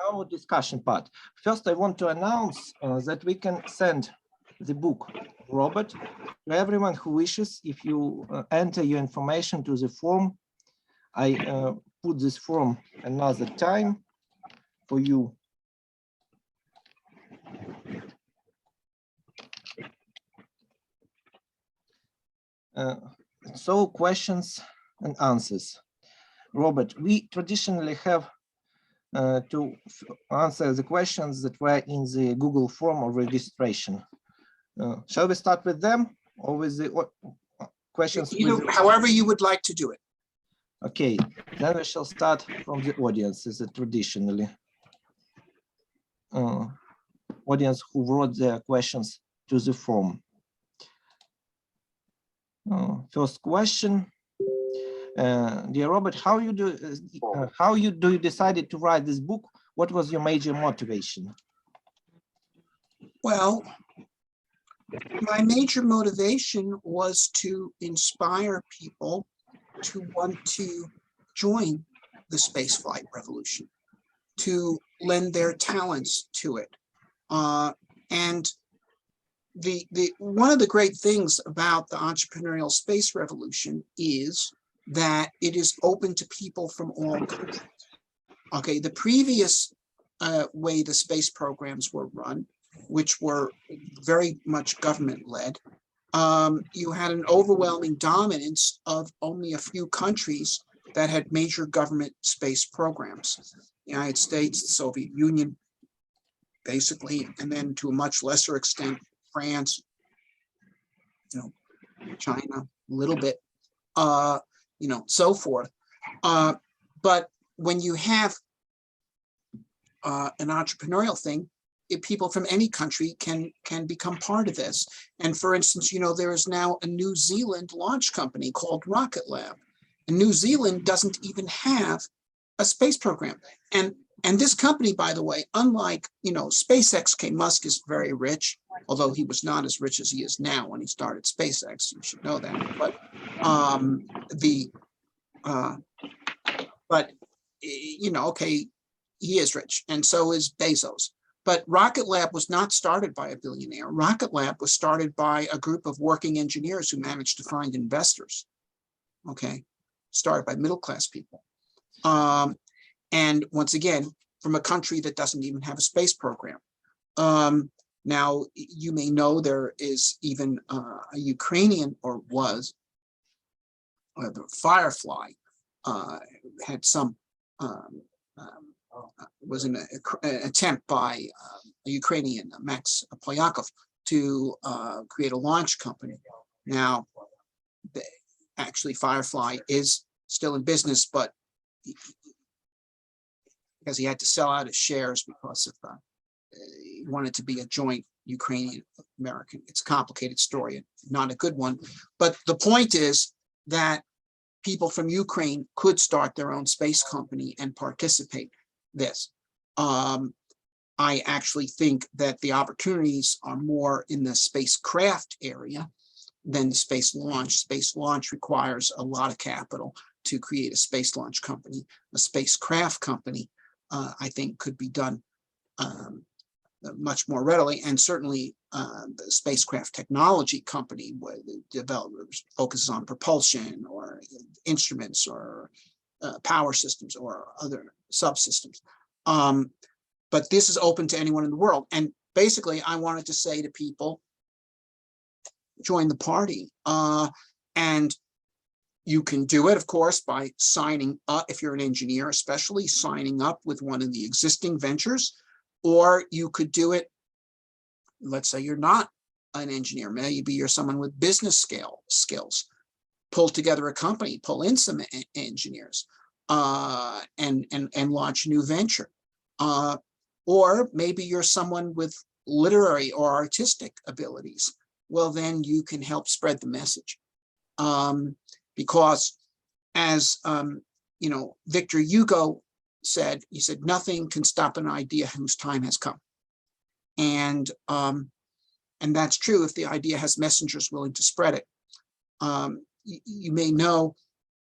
our discussion part. First, I want to announce that we can send the book, Robert, to everyone who wishes. If you enter your information to the form, I put this form another time for you. So questions and answers. Robert, we traditionally have to answer the questions that were in the Google form of registration. Shall we start with them or with the questions? However you would like to do it. Okay, then we shall start from the audience, as traditionally. Audience who wrote their questions to the form. First question. Dear Robert, how you decided to write this book? What was your major motivation? Well, my major motivation was to inspire people to want to join the spaceflight revolution, to lend their talents to it. And one of the great things about the entrepreneurial space revolution is that it is open to people from all countries. Okay, the previous way the space programs were run, which were very much government-led, you had an overwhelming dominance of only a few countries that had major government space programs. The United States, the Soviet Union, basically, and then to a much lesser extent, France, China, a little bit, so forth. But when you have an entrepreneurial thing, people from any country can become part of this. And for instance, there is now a New Zealand launch company called Rocket Lab. And New Zealand doesn't even have a space program. And this company, by the way, unlike, SpaceX, Musk is very rich, although he was not as rich as he is now when he started SpaceX. You should know that. But okay, he is rich, and so is Bezos. But Rocket Lab was not started by a billionaire. Rocket Lab was started by a group of working engineers who managed to find investors. Okay, started by middle-class people. And once again, from a country that doesn't even have a space program. Now, you may know there is even a Ukrainian, or was, the Firefly, had some, was an attempt by a Ukrainian, Max Polyakov, to create a launch company. Now, actually, Firefly is still in business, but because he had to sell out his shares because of he wanted to be a joint Ukrainian-American. It's a complicated story, not a good one. But the point is that people from Ukraine could start their own space company and participate in this. I actually think that the opportunities are more in the spacecraft area than the space launch. Space launch requires a lot of capital to create a space launch company. A spacecraft company, I think, could be done much more readily, and certainly the spacecraft technology company, where the developers focuses on propulsion or instruments or power systems or other subsystems. But this is open to anyone in the world. And basically, I wanted to say to people, join the party. And you can do it, of course, by signing up, if you're an engineer, especially signing up with one of the existing ventures, or you could do it, let's say you're not an engineer, maybe you're someone with business skills, pull together a company, pull in some engineers, and launch a new venture. Or maybe you're someone with literary or artistic abilities. Well, then you can help spread the message. Because as Victor Hugo said, he said, nothing can stop an idea whose time has come. And that's true if the idea has messengers willing to spread it. You may know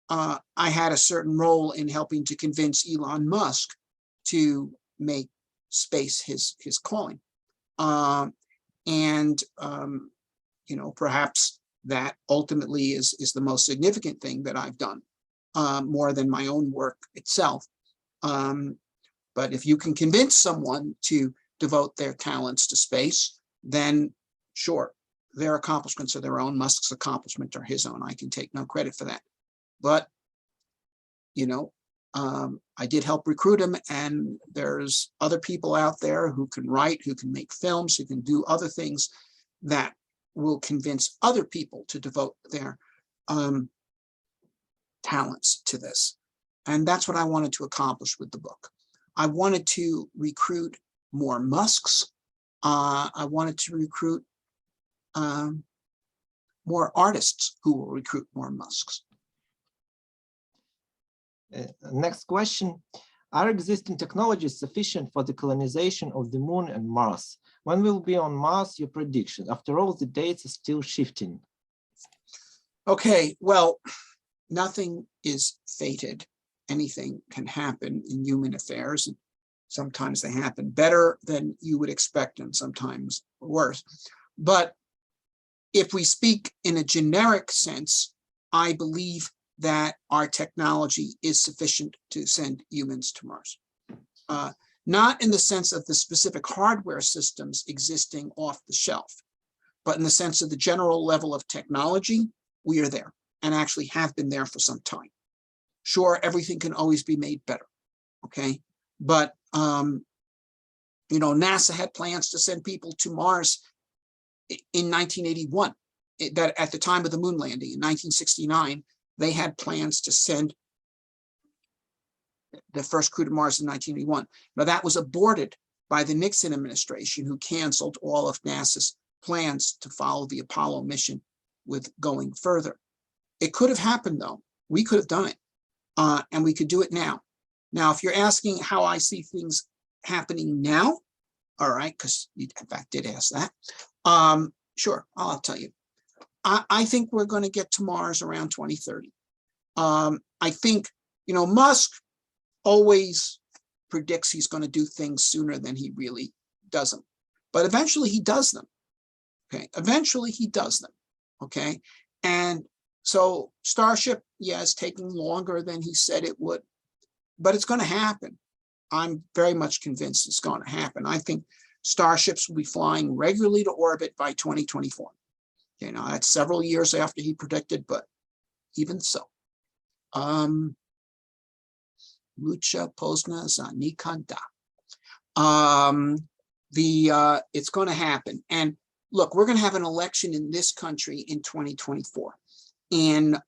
I had a certain role in helping to convince Elon Musk to make space his calling. Perhaps that ultimately is the most significant thing that I've done, more than my own work itself. But if you can convince someone to devote their talents to space, then sure, their accomplishments are their own. Musk's accomplishment are his own. I can take no credit for that. But, I did help recruit him, and there's other people out there who can write, who can make films, who can do other things that will convince other people to devote their talents to this. And that's what I wanted to accomplish with the book. I wanted to recruit more Musks. I wanted to recruit more artists who will recruit more Musks. Next question. Are existing technologies sufficient for the colonization of the moon and Mars? When will be on Mars, your prediction? After all, the dates are still shifting. Okay, well, nothing is fated. Anything can happen in human affairs. And sometimes they happen better than you would expect, and sometimes worse. But if we speak in a generic sense, I believe that our technology is sufficient to send humans to Mars. Not in the sense of the specific hardware systems existing off the shelf, but in the sense of the general level of technology, we are there and actually have been there for some time. Sure, everything can always be made better, okay? But, NASA had plans to send people to Mars in 1981, that at the time of the moon landing in 1969, they had plans to send the first crew to Mars in 1981. Now that was aborted by the Nixon administration, who canceled all of NASA's plans to follow the Apollo mission with going further. It could have happened though. We could have done it, and we could do it now. Now, if you're asking how I see things happening now, all right, because you in fact did ask that, sure, I'll tell you. I think we're going to get to Mars around 2030. I think, Musk always predicts he's going to do things sooner than he really does them. But eventually he does them. Okay. Eventually he does them. Okay. And so Starship, yeah, is taking longer than he said it would, but it's going to happen. I'm very much convinced it's going to happen. I think Starships will be flying regularly to orbit by 2024. That's several years after he predicted, but even so. Lucha Pozna Zanikanda. It's going to happen. And look, we're going to have an election in this country in 2024. And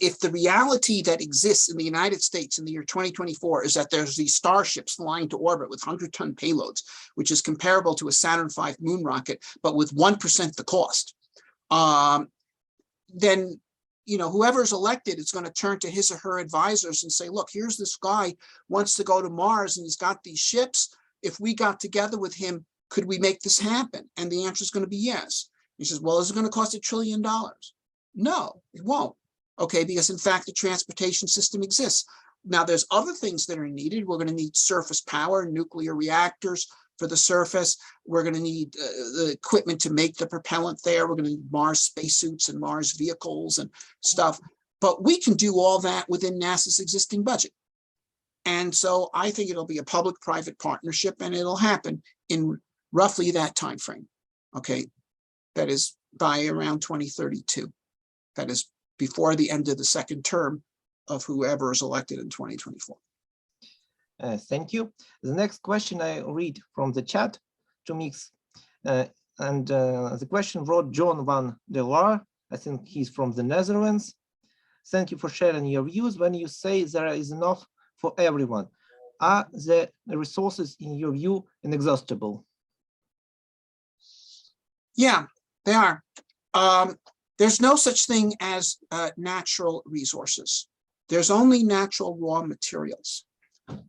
if the reality that exists in the United States in the year 2024 is that there's these starships flying to orbit with 100-ton payloads, which is comparable to a Saturn V moon rocket, but with 1% the cost, then whoever's elected is going to turn to his or her advisors and say, look, here's this guy wants to go to Mars and he's got these ships. If we got together with him, could we make this happen? And the answer is going to be yes. He says, well, is it going to cost $1 trillion? No, it won't. Okay, because in fact, the transportation system exists. Now, there's other things that are needed. We're going to need surface power, nuclear reactors for the surface. We're going to need the equipment to make the propellant there. We're going to need Mars spacesuits and Mars vehicles and stuff. But we can do all that within NASA's existing budget. And so I think it'll be a public-private partnership, and it'll happen in roughly that time frame. Okay, that is by around 2032. That is before the end of the second term of whoever is elected in 2024. Thank you. The next question I read from the chat to Mix. The question wrote John van der Laar. I think he's from the Netherlands. Thank you for sharing your views. When you say there is enough for everyone, are the resources in your view inexhaustible? Yeah, they are. There's no such thing as natural resources. There's only natural raw materials.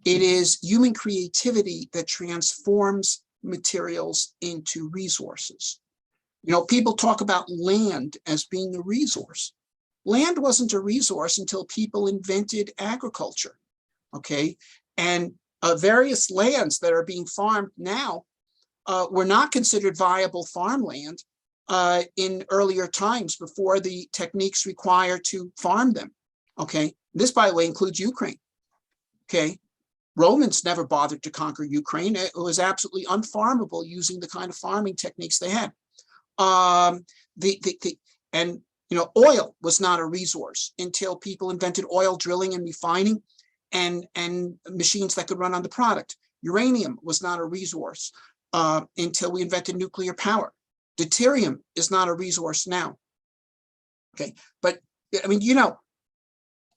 It is human creativity that transforms materials into resources. People talk about land as being a resource. Land wasn't a resource until people invented agriculture. Okay, And various lands that are being farmed now were not considered viable farmland in earlier times before the techniques required to farm them. Okay, this, by the way, includes Ukraine. Okay, Romans never bothered to conquer Ukraine. It was absolutely unfarmable using the kind of farming techniques they had. And you know, oil was not a resource until people invented oil drilling and refining and machines that could run on the product. Uranium was not a resource until we invented nuclear power. Deuterium is not a resource now. Okay, but I mean, you know,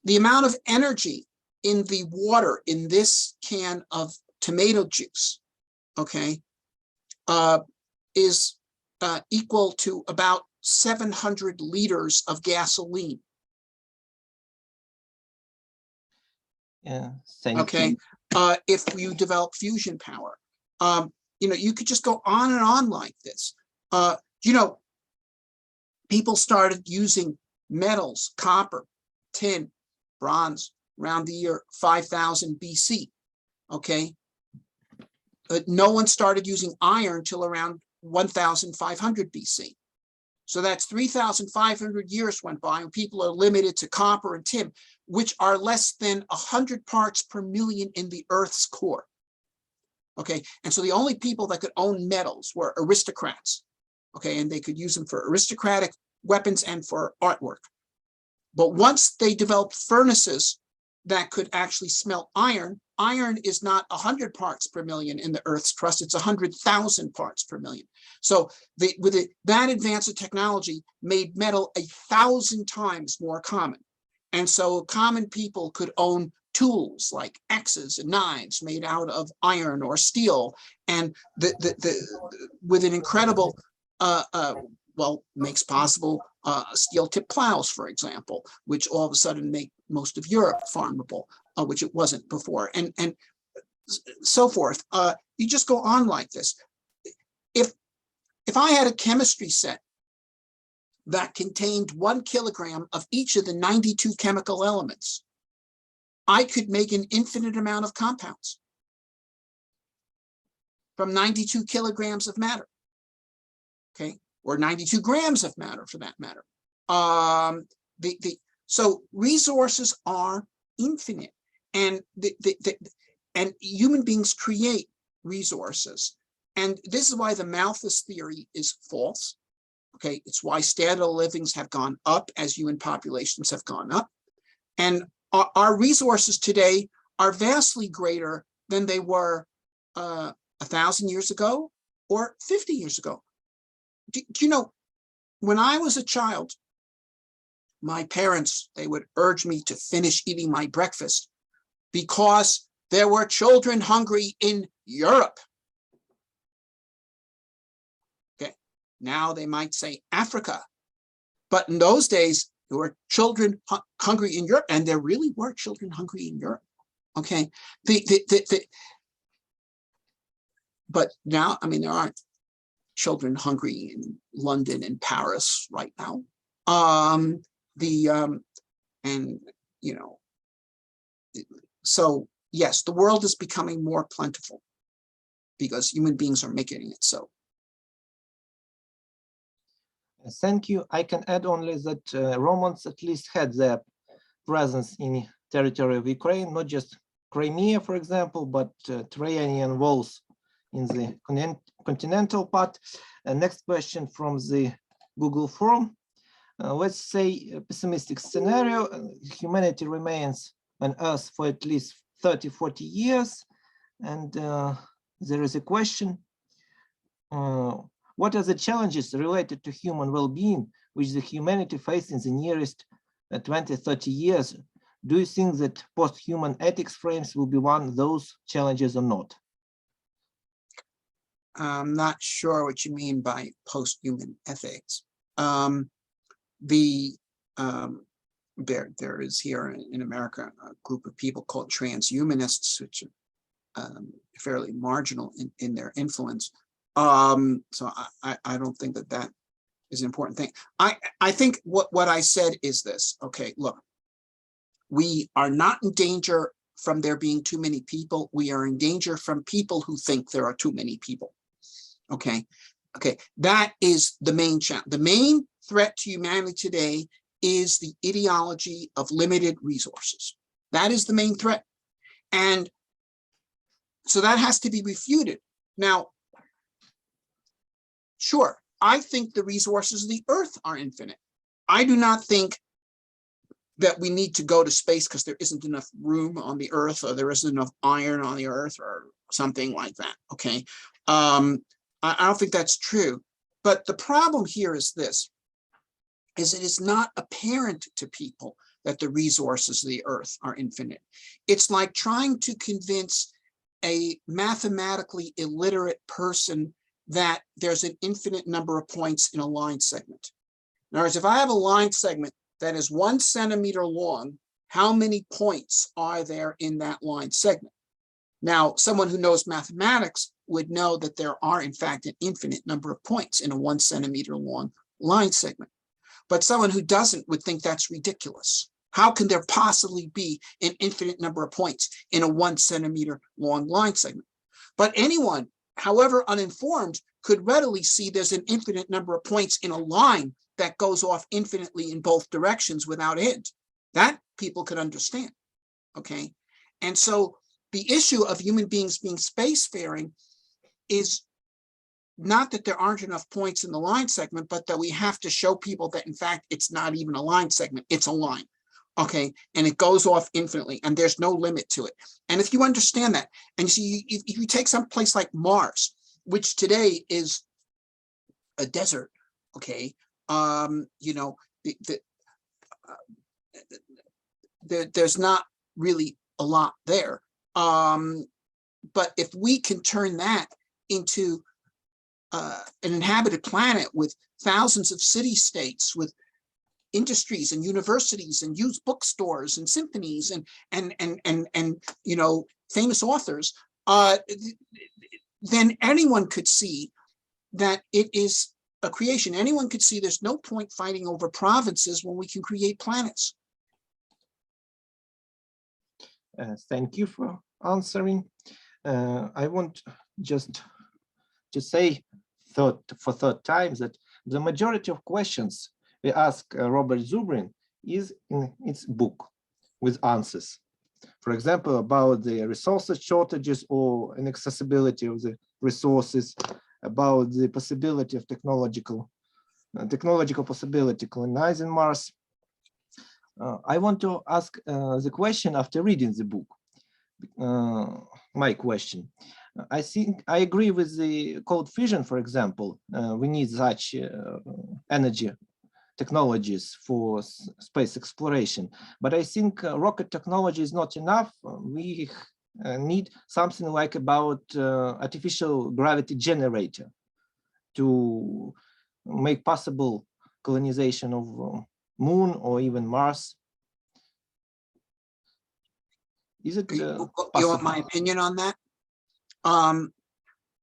the amount of energy in the water in this can of tomato juice, okay, is equal to about 700 liters of gasoline. Yeah, thank okay, you. If you develop fusion power. You know, you could just go on and on like this. You know, people started using metals, copper, tin, bronze, around the year 5000 BC, okay? But no one started using iron till around 1500 BC. So that's 3,500 years went by, and people are limited to copper and tin, which are less than 100 parts per million in the Earth's core. Okay, and so the only people that could own metals were aristocrats. Okay, and they could use them for aristocratic weapons and for artwork. But once they developed furnaces that could actually smelt iron, iron is not 100 parts per million in the Earth's crust, it's 100,000 parts per million. So that advance of technology made metal 1,000 times more common. And so common people could own tools like axes and knives made out of iron or steel, and with an incredible, well, makes possible steel-tip plows, for example, which all of a sudden make most of Europe farmable, which it wasn't before, and so forth. You just go on like this. If I had a chemistry set that contained 1 kilogram of each of the 92 chemical elements, I could make an infinite amount of compounds from 92 kilograms of matter, okay, or 92 grams of matter for that matter. So resources are infinite, and and human beings create resources. And this is why the Malthus theory is false. Okay, it's why standard of livings have gone up as human populations have gone up. And our resources today are vastly greater than they were 1,000 years ago or 50 years ago. Do you know, when I was a child, my parents, they would urge me to finish eating my breakfast because there were children hungry in Europe. Okay, now they might say Africa, but in those days, there were children hungry in Europe, and there really were children hungry in Europe. Okay, but now, I mean, there aren't children hungry in London and Paris right now. And you know, so yes, the world is becoming more plentiful because human beings are making it so. Thank you. I can add only that Romans at least had their presence in territory of Ukraine, not just Crimea, for example, but Traianian walls in the continental part. Next question from the Google form. Let's say a pessimistic scenario, humanity remains on Earth for at least 30, 40 years. And there is a question, what are the challenges related to human well-being which the humanity faces in the nearest 20, 30 years? Do you think that post-human ethics frames will be one of those challenges or not? I'm not sure what you mean by post-human ethics. There is here in America a group of people called transhumanists, which are fairly marginal in their influence. So I don't think that that is an important thing. I think what I said is this. Okay, look, we are not in danger from there being too many people. We are in danger from people who think there are too many people. Okay. Okay. That is the main challenge. The main threat to humanity today is the ideology of limited resources. That is the main threat. And so that has to be refuted. Now, sure, I think the resources of the earth are infinite. I do not think that we need to go to space because there isn't enough room on the earth, or there isn't enough iron on the earth, or something like that. Okay. I don't think that's true. But the problem here is this, is it is not apparent to people that the resources of the earth are infinite. It's like trying to convince a mathematically illiterate person that there's an infinite number of points in a line segment. In other words, if I have a line segment that is 1 centimeter long, how many points are there in that line segment? Now, someone who knows mathematics would know that there are, in fact, an infinite number of points in a 1 centimeter long line segment. But someone who doesn't would think that's ridiculous. How can there possibly be an infinite number of points in a 1 centimeter long line segment? But anyone, however uninformed, could readily see there's an infinite number of points in a line that goes off infinitely in both directions without end. That people could understand, okay? And so the issue of human beings being spacefaring is not that there aren't enough points in the line segment, but that we have to show people that, in fact, it's not even a line segment, it's a line, okay? And it goes off infinitely, and there's no limit to it. And if you understand that, and you see, if you take some place like Mars, which today is a desert, okay? You know, there's not really a lot there. But if we can turn that into an inhabited planet with thousands of city-states, with industries and universities and used bookstores and symphonies and you know, famous authors, then anyone could see that it is a creation. Anyone could see there's no point fighting over provinces when we can create planets. Thank you for answering. I want just to say for third time that the majority of questions we ask Robert Zubrin is in its book with answers. For example, about the resources shortages or inaccessibility of the resources, about the possibility of technological possibility colonizing Mars. I want to ask the question after reading the book. My question. I think I agree with the cold fusion, for example. We need such energy technologies for space exploration, but I think rocket technology is not enough. We need something like about artificial gravity generator to make possible colonization of Moon or even Mars. Is it you want my opinion on that?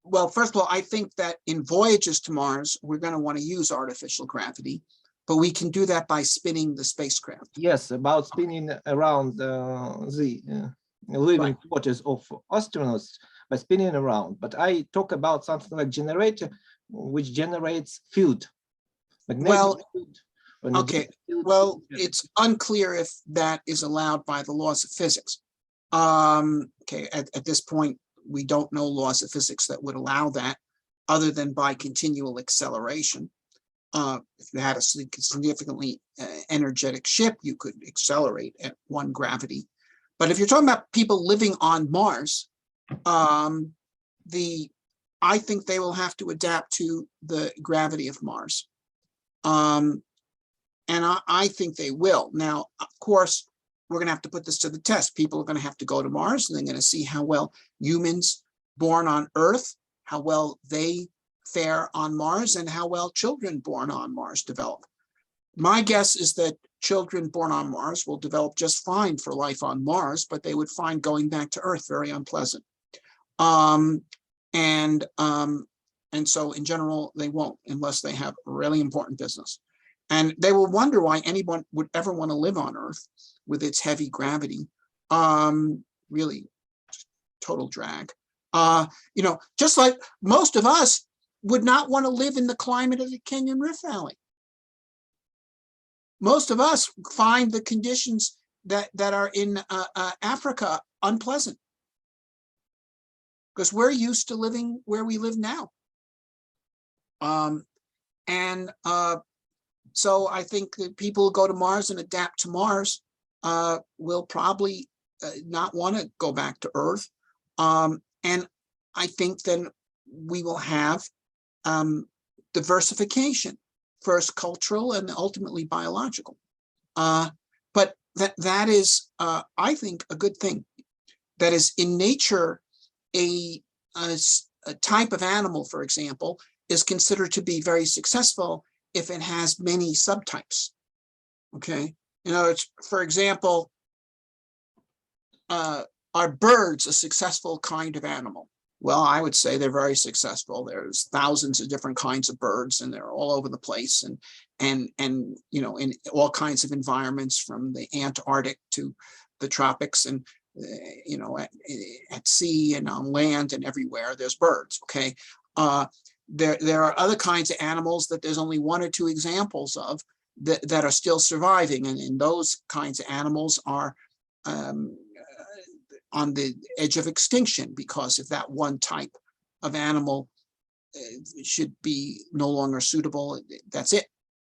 Well, first of all, I think that in voyages to Mars, we're going to want to use artificial gravity, but we can do that by spinning the spacecraft. Yes, about spinning around the living quarters of astronauts by spinning around. But I talk about something like generator, which generates field. Well, okay. Well, it's unclear if that is allowed by the laws of physics. Okay, at this point, we don't know laws of physics that would allow that, other than by continual acceleration. If you had a significantly energetic ship, you could accelerate at 1 gravity. But if you're talking about people living on Mars, I think they will have to adapt to the gravity of Mars. And I think they will. Now, of course, we're going to have to put this to the test. People are going to have to go to Mars, and they're going to see how well humans born on Earth, how well they fare on Mars, and how well children born on Mars develop. My guess is that children born on Mars will develop just fine for life on Mars, but they would find going back to Earth very unpleasant. And so in general, they won't, unless they have really important business. And they will wonder why anyone would ever want to live on Earth with its heavy gravity. really total drag. You know, just like most of us would not want to live in the climate of the Kenyan Rift Valley. Most of us find the conditions that are in Africa unpleasant, because we're used to living where we live now. So I think that people who go to Mars and adapt to Mars will probably not want to go back to Earth. And I think then we will have diversification, first cultural and ultimately biological. But that is, I think, a good thing. That is, in nature, a type of animal, for example, is considered to be very successful if it has many subtypes. Okay, you know, it's, for example, are birds a successful kind of animal? Well, I would say they're very successful. There's thousands of different kinds of birds, and they're all over the place, and you know, in all kinds of environments, from the Antarctic to the tropics, and you know, at sea and on land and everywhere there's birds. Okay, there are other kinds of animals that there's only one or two examples of that are still surviving, and those kinds of animals are on the edge of extinction, because if that one type of animal should be no longer suitable, that's it.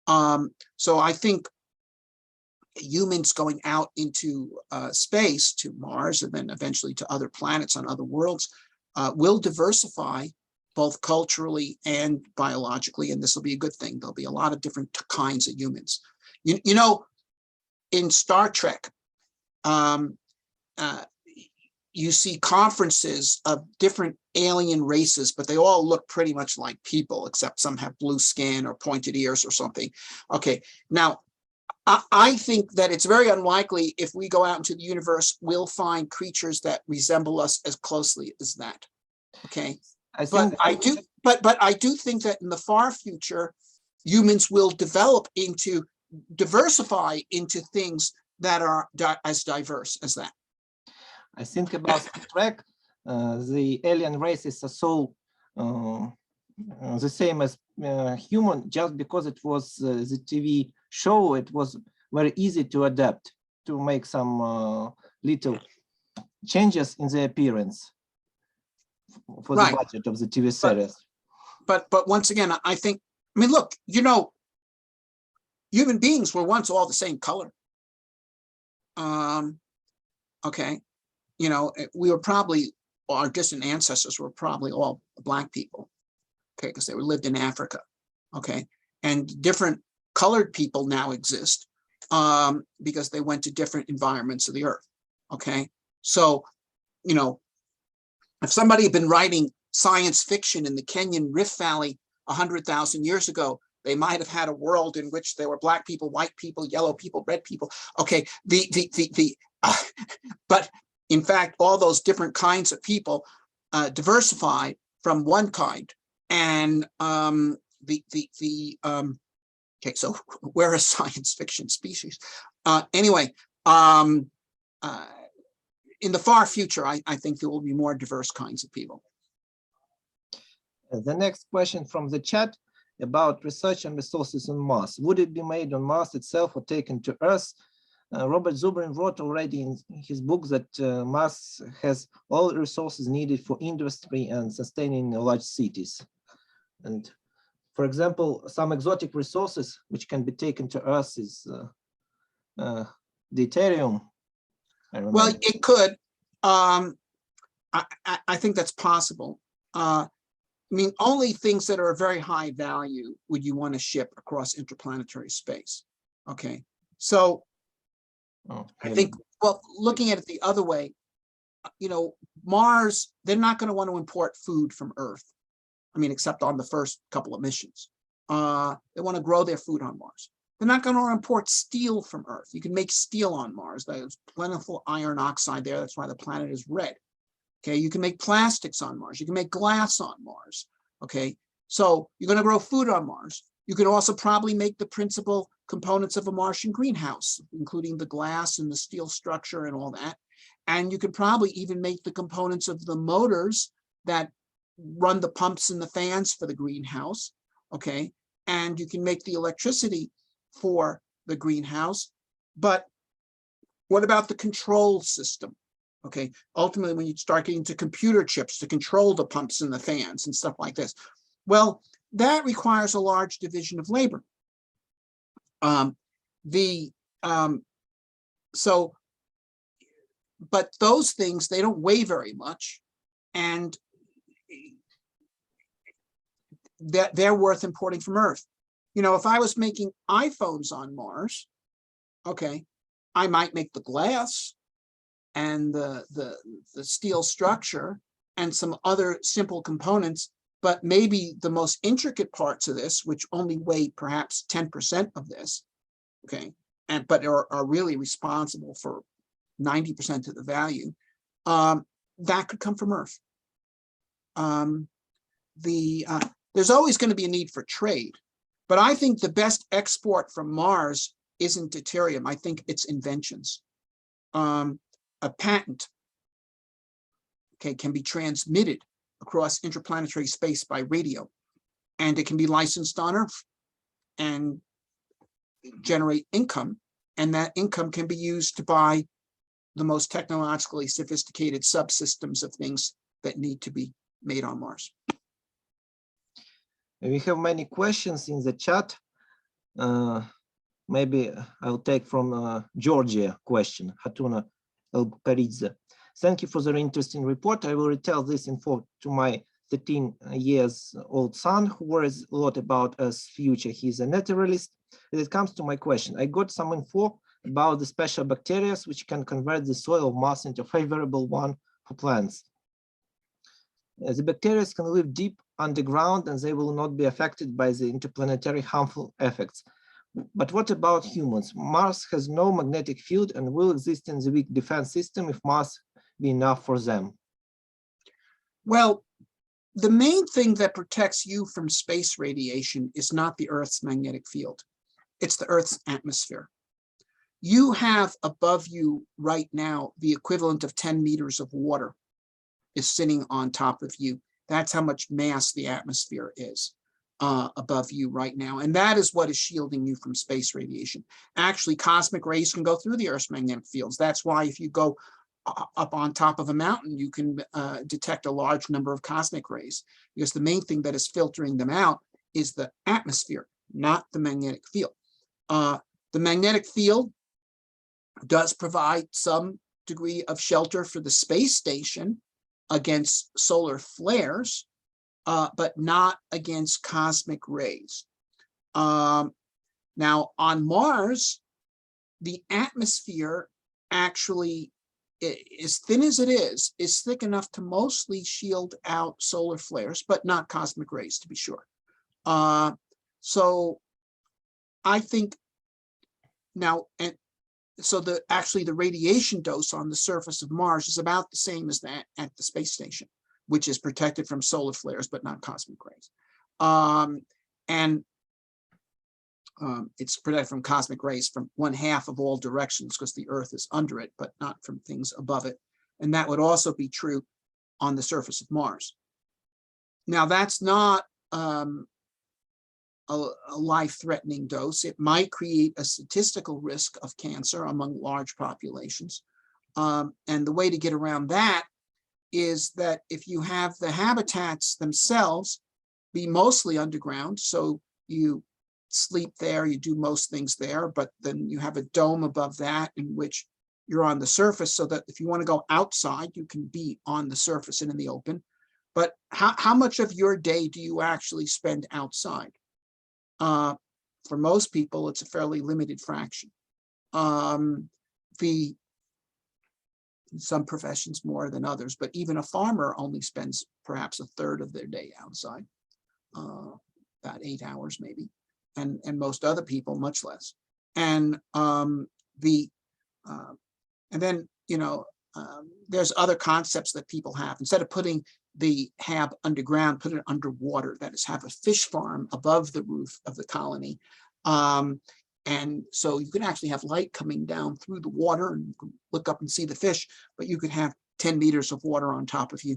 So I think humans going out into space to Mars and then eventually to other planets on other worlds will diversify both culturally and biologically, and this will be a good thing. There'll be a lot of different kinds of humans. You know, in Star Trek, you see conferences of different alien races, but they all look pretty much like people, except some have blue skin or pointed ears or something. Okay, now, I think that it's very unlikely if we go out into the universe, we'll find creatures that resemble us as closely as that. Okay, but I do think that in the far future, humans will diversify into things that are as diverse as that. I think about Star Trek, the alien races are so the same as human, just because it was the TV show. It was very easy to adapt, to make some little changes in the appearance for the budget of the TV series. But once again, I think, I mean, look, you know, human beings were once all the same color. Okay, you know, we were probably, our distant ancestors were probably all black people, okay, because they lived in Africa, okay, and different colored people now exist because they went to different environments of the earth, okay. So, you know, if somebody had been writing science fiction in the Kenyan Rift Valley 100,000 years ago, they might have had a world in which there were black people, white people, yellow people, red people. Okay, but in fact, all those different kinds of people diversified from one kind, and okay, so we're a science fiction species. Anyway, in the far future, I think there will be more diverse kinds of people. The next question from the chat about research and resources on Mars. Would it be made on Mars itself or taken to Earth? Robert Zubin wrote already in his book that Mars has all resources needed for industry and sustaining large cities. And for example, some exotic resources which can be taken to Earth is deuterium. Well, it could. I think that's possible. I mean, only things that are very high value would you want to ship across interplanetary space. Okay, so I think, well, looking at it the other way, you know, Mars, they're not going to want to import food from Earth. I mean, except on the first couple of missions. They want to grow their food on Mars. They're not going to import steel from Earth. You can make steel on Mars. There's plentiful iron oxide there. That's why the planet is red. Okay, you can make plastics on Mars. You can make glass on Mars. Okay, so you're going to grow food on Mars. You can also probably make the principal components of a Martian greenhouse, including the glass and the steel structure and all that. And you could probably even make the components of the motors that run the pumps and the fans for the greenhouse, okay? And you can make the electricity for the greenhouse. But what about the control system? Okay, ultimately, when you start getting to computer chips to control the pumps and the fans and stuff like this, well, that requires a large division of labor. But those things, they don't weigh very much, and they're worth importing from Earth. You know, if I was making iPhones on Mars, okay, I might make the glass and the steel structure and some other simple components, but maybe the most intricate parts of this, which only weigh perhaps 10% of this, okay, but are really responsible for 90% of the value, that could come from Earth. There's always going to be a need for trade, but I think the best export from Mars isn't deuterium. I think it's inventions. A patent, okay, can be transmitted across interplanetary space by radio, and it can be licensed on Earth and generate income, and that income can be used to buy the most technologically sophisticated subsystems of things that need to be made on Mars. We have many questions in the chat. Maybe I'll take from Georgia question, Hatuna Elbukaridze. Thank you for the interesting report. I will retell this info to my 13-year-old son, who worries a lot about Earth's future. He's a naturalist. When it comes to my question, I got some info about the special bacteria which can convert the soil of Mars into a favorable one for plants. The bacteria can live deep underground and they will not be affected by the interplanetary harmful effects. But what about humans? Mars has no magnetic field and will exist in the weak defense system if Mars be enough for them. Well, the main thing that protects you from space radiation is not the Earth's magnetic field. It's the Earth's atmosphere. You have above you right now the equivalent of 10 meters of water is sitting on top of you. That's how much mass the atmosphere is above you right now. And that is what is shielding you from space radiation. Actually, cosmic rays can go through the Earth's magnetic fields. That's why if you go up on top of a mountain, you can detect a large number of cosmic rays, because the main thing that is filtering them out is the atmosphere, not the magnetic field. The magnetic field does provide some degree of shelter for the space station against solar flares, but not against cosmic rays. Now, on Mars, the atmosphere actually, as thin as it is thick enough to mostly shield out solar flares, but not cosmic rays, to be sure. So I think now, and so actually the radiation dose on the surface of Mars is about the same as that at the space station, which is protected from solar flares, but not cosmic rays. It's protected from cosmic rays from 1/2 of all directions because the Earth is under it, but not from things above it. And that would also be true on the surface of Mars. Now, that's not a life-threatening dose. It might create a statistical risk of cancer among large populations. And the way to get around that is that if you have the habitats themselves be mostly underground, so you sleep there, you do most things there, but then you have a dome above that in which you're on the surface, so that if you want to go outside, you can be on the surface and in the open. But how much of your day do you actually spend outside? For most people, it's a fairly limited fraction. Some professions more than others, but even a farmer only spends perhaps 1/3 of their day outside, about 8 hours maybe, and most other people much less. And then, you know, there's other concepts that people have. Instead of putting the hab underground, put it underwater. That is, have a fish farm above the roof of the colony. And so you can actually have light coming down through the water and you can look up and see the fish, but you could have 10 meters of water on top of you.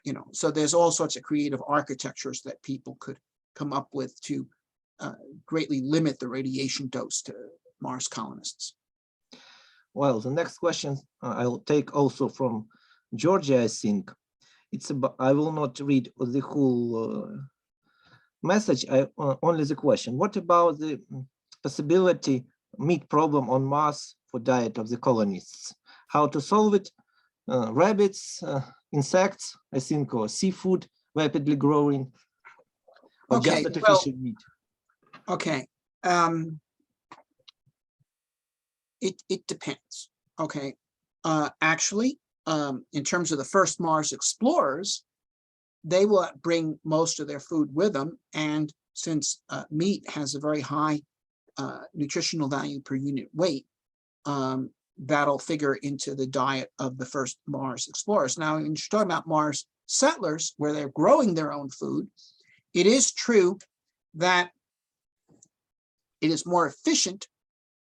You know, so there's all sorts of creative architectures that people could come up with to greatly limit the radiation dose to Mars colonists. Well, the next question I'll take also from Georgia, I think. It's about, I will not read the whole message, only the question. What about the possibility meat problem on Mars for diet of the colonists? How to solve it? Rabbits, insects, I think, or seafood rapidly growing, or Okay, just artificial meat? Okay. It depends. Okay. Actually, in terms of the first Mars explorers, they will bring most of their food with them. And since meat has a very high nutritional value per unit weight, that'll figure into the diet of the first Mars explorers. Now, when you're talking about Mars settlers, where they're growing their own food, it is true that it is more efficient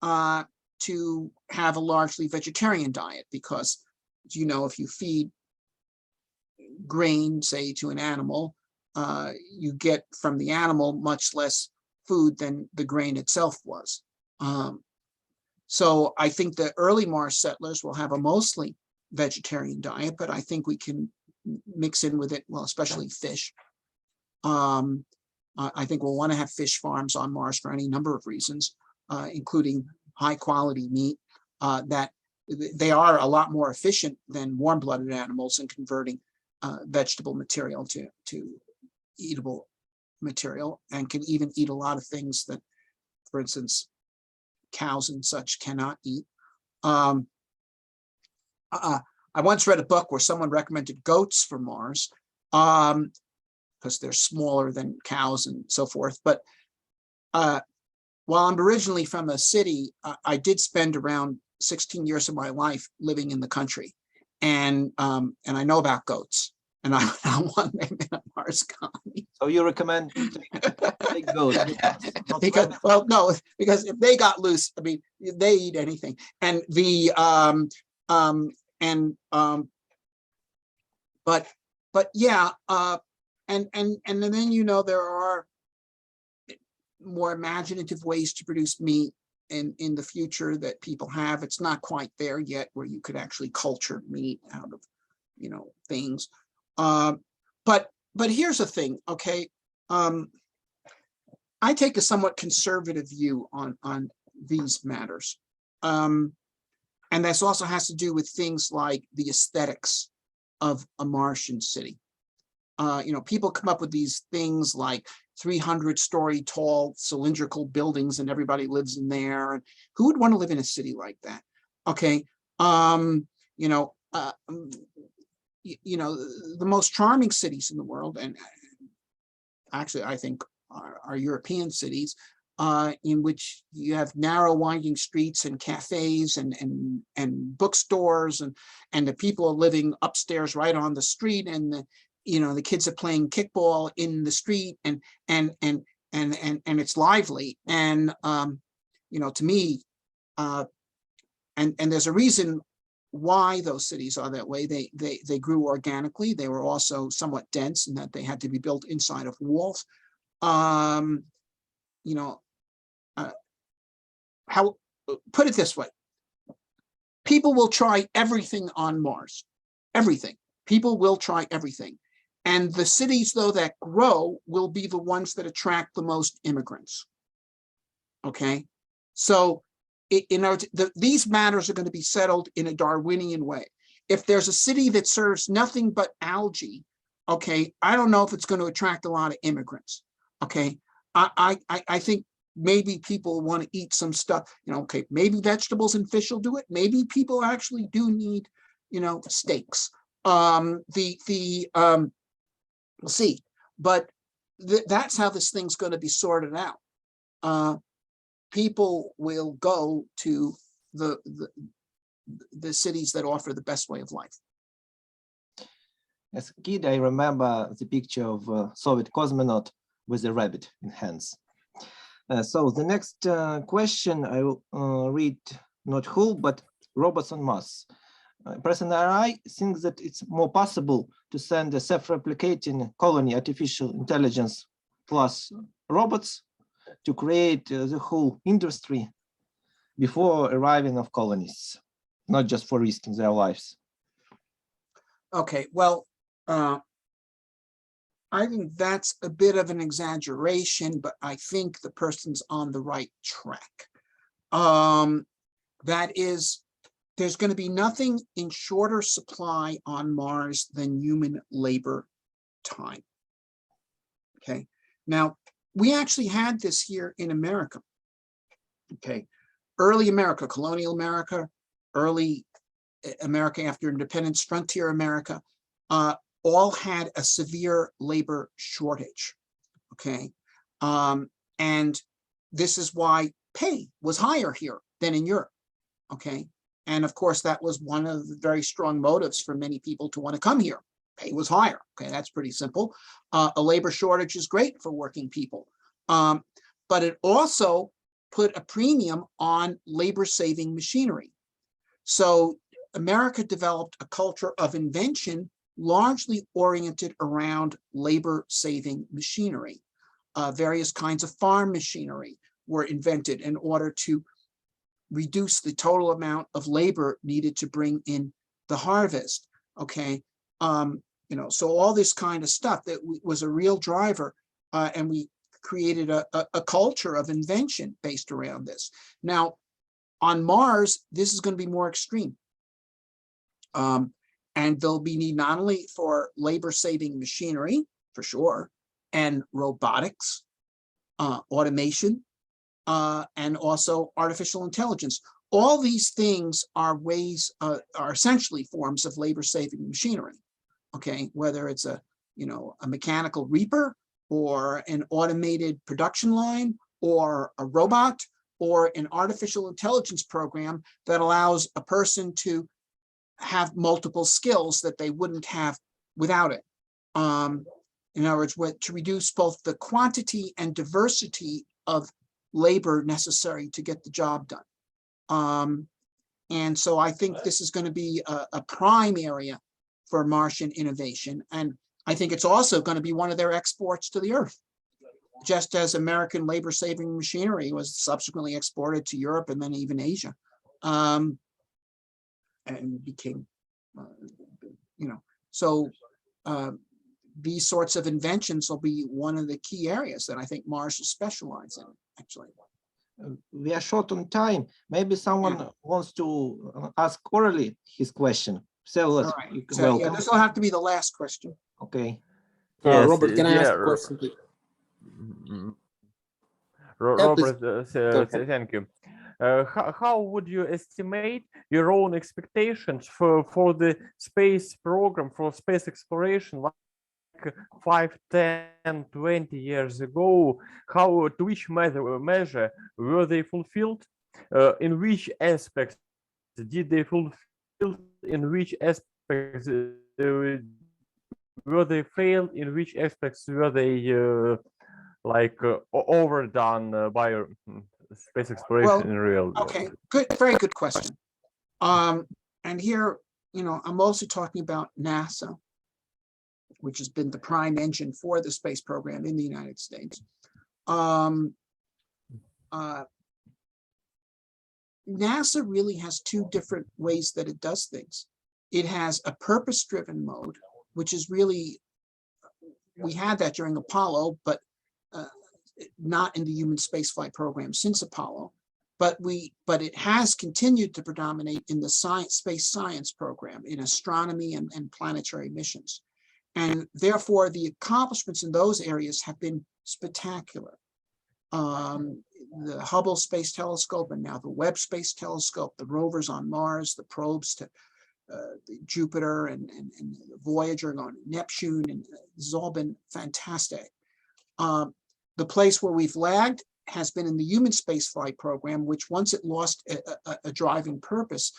to have a largely vegetarian diet because, you know, if you feed grain, say, to an animal, you get from the animal much less food than the grain itself was. So I think the early Mars settlers will have a mostly vegetarian diet, but I think we can mix in with it, well, especially fish. I think we'll want to have fish farms on Mars for any number of reasons, including high quality meat, that they are a lot more efficient than warm-blooded animals in converting vegetable material to eatable material, and can even eat a lot of things that, for instance, cows and such cannot eat. I once read a book where someone recommended goats for Mars because they're smaller than cows and so forth. But while I'm originally from a city, I did spend around 16 years of my life living in the country, and I know about goats, and I want them in a Mars colony. So you recommend take goats? Because, well, no, because if they got loose, I mean, they eat anything, and the but yeah, and then, you know, there are more imaginative ways to produce meat in the future that people have. It's not quite there yet where you could actually culture meat out of, you know, things. But here's the thing, okay? I take a somewhat conservative view on these matters. And this also has to do with things like the aesthetics of a Martian city. You know, people come up with these things like 300-story tall cylindrical buildings and everybody lives in there. Who would want to live in a city like that? Okay. You know, the most charming cities in the world, and actually I think are European cities, in which you have narrow winding streets and cafes and bookstores, and the people are living upstairs right on the street, and the kids are playing kickball in the street, and it's lively. And to me, and there's a reason why those cities are that way. They grew organically. They were also somewhat dense in that they had to be built inside of walls. Put it this way: people will try everything on Mars, everything. People will try everything. And the cities, though, that grow will be the ones that attract the most immigrants. Okay, so these matters are going to be settled in a Darwinian way. If there's a city that serves nothing but algae, okay, I don't know if it's going to attract a lot of immigrants. Okay, I think maybe people want to eat some stuff. Okay, maybe vegetables and fish will do it. Maybe people actually do need, steaks. We'll see, but that's how this thing's going to be sorted out. People will go to the cities that offer the best way of life. As a kid, I remember the picture of a Soviet cosmonaut with a rabbit in hands. So the next question I will read not whole, but robots on Mars. Personally, I think that it's more possible to send a self-replicating colony artificial intelligence plus robots to create the whole industry before arriving of colonists, not just for risking their lives. Okay, well, I think that's a bit of an exaggeration, but I think the person's on the right track. That is, there's going to be nothing in shorter supply on Mars than human labor time. Okay, now we actually had this here in America. Okay, early America, colonial America, early America after independence, frontier America, all had a severe labor shortage. Okay, and this is why pay was higher here than in Europe. Okay, and of course that was one of the very strong motives for many people to want to come here. Pay was higher. Okay, that's pretty simple. A labor shortage is great for working people, but it also put a premium on labor-saving machinery. So America developed a culture of invention largely oriented around labor-saving machinery. Various kinds of farm machinery were invented in order to reduce the total amount of labor needed to bring in the harvest. Okay, you know, so all this kind of stuff that was a real driver, and we created a culture of invention based around this. Now, on Mars, this is going to be more extreme. And there'll be need not only for labor-saving machinery, for sure, and robotics, automation, and also artificial intelligence. All these things are ways, are essentially forms of labor-saving machinery. Okay, whether it's a mechanical reaper or an automated production line or a robot or an artificial intelligence program that allows a person to have multiple skills that they wouldn't have without it. In other words, to reduce both the quantity and diversity of labor necessary to get the job done. And so I think this is going to be a prime area for Martian innovation. And I think it's also going to be one of their exports to the Earth, just as American labor-saving machinery was subsequently exported to Europe and then even Asia. And became, so these sorts of inventions will be one of the key areas that I think Mars will specialize in, actually. We are short on time. Maybe someone wants to ask orally his question. So let's welcome. This will have to be the last question. Okay. Yes, Robert, can I ask a question, please? Robert, thank you. How would you estimate your own expectations for the space program, for space exploration, like 5, 10, 20 years ago? How, to which measure were they fulfilled? In which aspects did they fulfill? In which aspects were they failed? In which aspects were they overdone by space exploration in real world? Okay, good, very good question. And here, I'm mostly talking about NASA, which has been the prime engine for the space program in the United States. NASA really has two different ways that it does things. It has a purpose-driven mode, which is really, we had that during Apollo, but not in the human spaceflight program since Apollo. But it has continued to predominate in the space science program, in astronomy and planetary missions. And therefore, the accomplishments in those areas have been spectacular. The Hubble Space Telescope and now the Webb Space Telescope, the rovers on Mars, the probes to Jupiter and Voyager going to Neptune, and this has all been fantastic. The place where we've lagged has been in the human spaceflight program, which once it lost a driving purpose,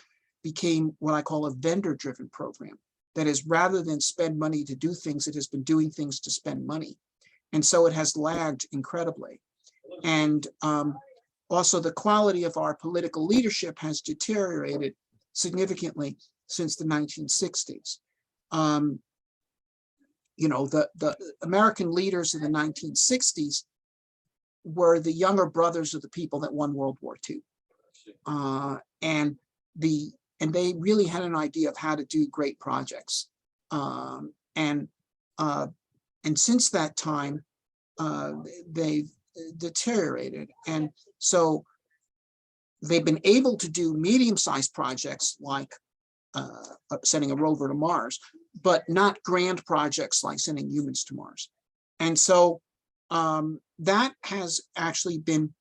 became what I call a vendor-driven program. That is, rather than spend money to do things, it has been doing things to spend money. And so it has lagged incredibly. And also the quality of our political leadership has deteriorated significantly since the 1960s. You know, the American leaders in the 1960s were the younger brothers of the people that won World War II. And they really had an idea of how to do great projects. And since that time, they've deteriorated. And so they've been able to do medium-sized projects like sending a rover to Mars, but not grand projects like sending humans to Mars. And so that has actually been,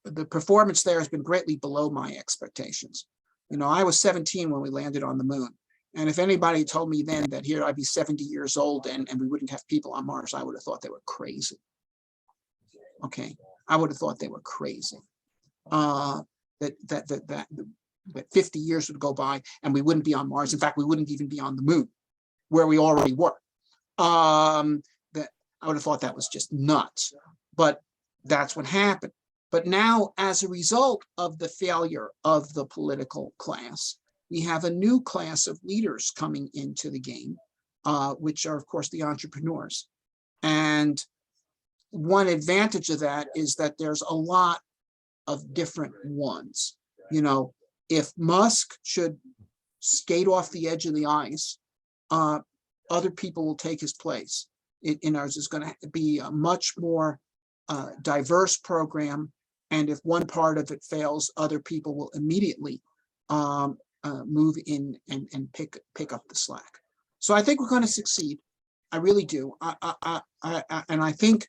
the performance there has been greatly below my expectations. You know, I was 17 when we landed on the moon. And if anybody told me then that here I'd be 70 years old and we wouldn't have people on Mars, I would have thought they were crazy. Okay, I would have thought they were crazy. That 50 years would go by and we wouldn't be on Mars. In fact, we wouldn't even be on the moon, where we already were. That I would have thought that was just nuts. But that's what happened. But now, as a result of the failure of the political class, we have a new class of leaders coming into the game, which are, of course, the entrepreneurs. And one advantage of that is that there's a lot of different ones. You know, if Musk should skate off the edge of the ice, other people will take his place. Ours is going to be a much more diverse program. And if one part of it fails, other people will immediately move in and pick up the slack. So I think we're going to succeed. I really do. And I think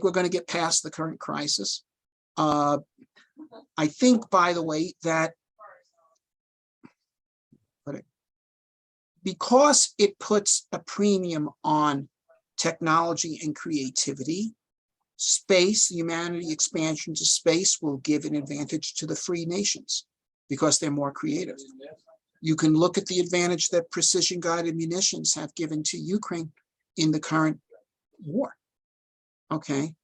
we're going to get past the current crisis. I think, by the way, that because it puts a premium on technology and creativity, space, humanity expansion to space will give an advantage to the free nations because they're more creative. You can look at the advantage that precision-guided munitions have given to Ukraine in the current war. Okay,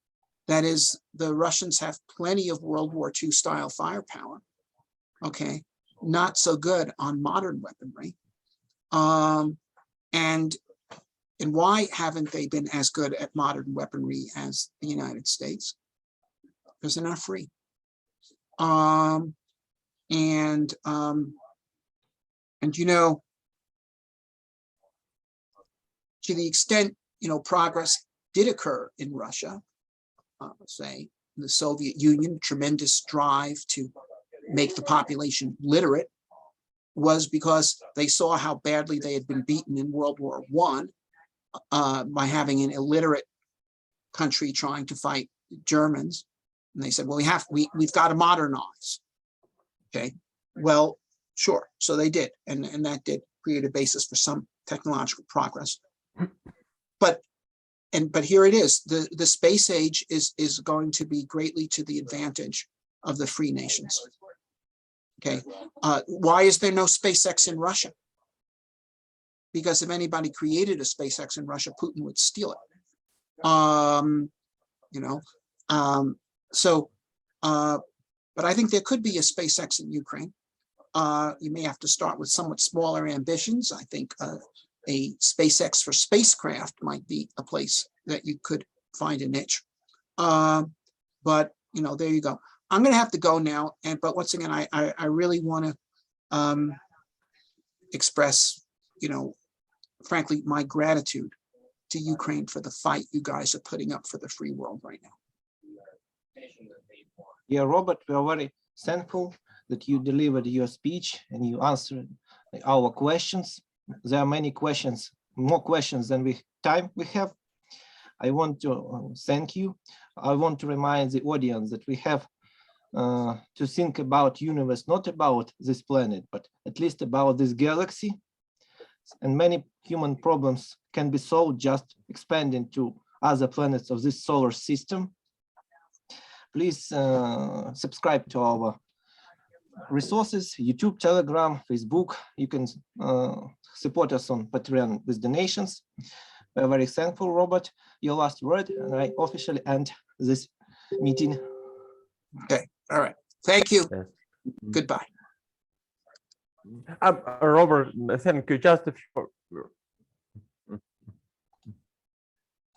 that is, the Russians have plenty of World War II style firepower. Okay, not so good on modern weaponry. And why haven't they been as good at modern weaponry as the United States? Because they're not free. And you know, to the extent, you know, progress did occur in Russia, say the Soviet Union, tremendous drive to make the population literate, was because they saw how badly they had been beaten in World War I by having an illiterate country trying to fight Germans. And they said, well, we've got to modernize. Okay, well, sure. So they did, and that did create a basis for some technological progress. But here it is. The space age is going to be greatly to the advantage of the free nations. Okay, why is there no SpaceX in Russia? Because if anybody created a SpaceX in Russia, Putin would steal it. You know, but I think there could be a SpaceX in Ukraine. You may have to start with somewhat smaller ambitions. I think a SpaceX for spacecraft might be a place that you could find a niche. But, you know, there you go. I'm going to have to go now. But once again, I really want to express, you know, frankly, my gratitude to Ukraine for the fight you guys are putting up for the free world right now. Yeah, Robert, we are very thankful that you delivered your speech and you answered our questions. There are many questions, more questions than time we have. I want to thank you. I want to remind the audience that we have to think about universe, not about this planet, but at least about this galaxy. And many human problems can be solved just expanding to other planets of this solar system. Please subscribe to our resources, YouTube, Telegram, Facebook. You can support us on Patreon with donations. We're very thankful, Robert. Your last word, and I officially end this meeting. Okay, all right. Thank you. Yes. Goodbye. Robert, thank you. Just a